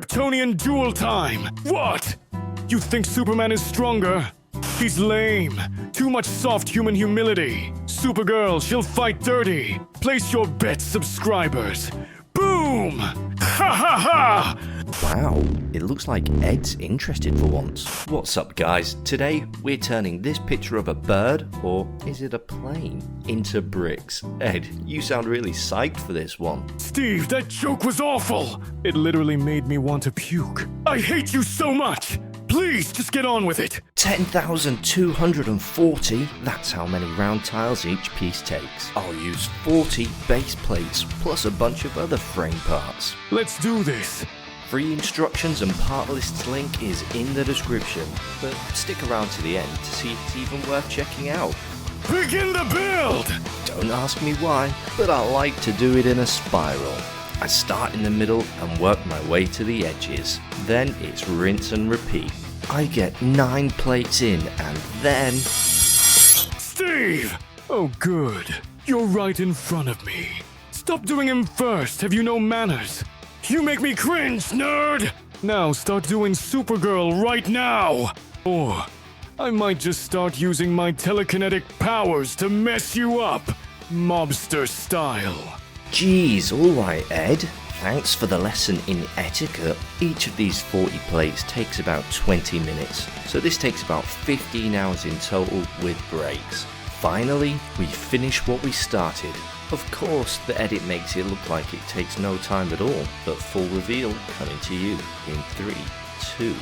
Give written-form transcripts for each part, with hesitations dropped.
Kryptonian duel time! What? You think Superman is stronger? He's lame. Too much soft human humility. Supergirl, she'll fight dirty. Place your bets, subscribers. Boom! Ha ha ha! Wow, it looks like Ed's interested for once. What's up guys? Today we're turning this picture of a bird, or is it a plane, into bricks. Ed, you sound really psyched for this one. Steve, that joke was awful! It literally made me want to puke. I hate you so much! Please, just get on with it! 10,240, that's how many round tiles each piece takes. I'll use 40 base plates, plus a bunch of other frame parts. Let's do this! Free instructions and part list link is in the description, but stick around to the end to see if it's even worth checking out. Begin the build! Don't ask me why, but I like to do it in a spiral. I start in the middle and work my way to the edges. Then it's rinse and repeat. I get 9 plates in and then... Steve! Oh good. You're right in front of me. Stop doing him first, have you no manners? You make me cringe, nerd! Now start doing Supergirl right now! Or I might just start using my telekinetic powers to mess you up, mobster style. Geez, alright Ed. Thanks for the lesson in etiquette. Each of these 40 plates takes about 20 minutes, so this takes about 15 hours in total with breaks. Finally, we finish what we started. Of course, the edit makes it look like it takes no time at all, but full reveal coming to you in 3, 2, 1.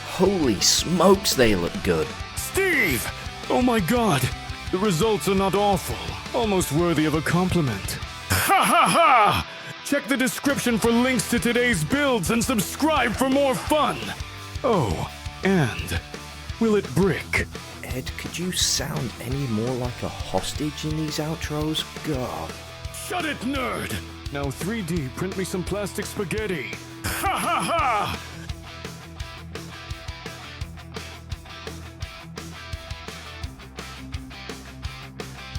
Holy smokes, they look good! Steve! Oh my god! The results are not awful, almost worthy of a compliment. Ha ha ha! Check the description for links to today's builds and subscribe for more fun! Oh, and will it brick? Ed, could you sound any more like a hostage in these outros? God. Shut it, nerd! Now 3D print me some plastic spaghetti. Ha ha ha!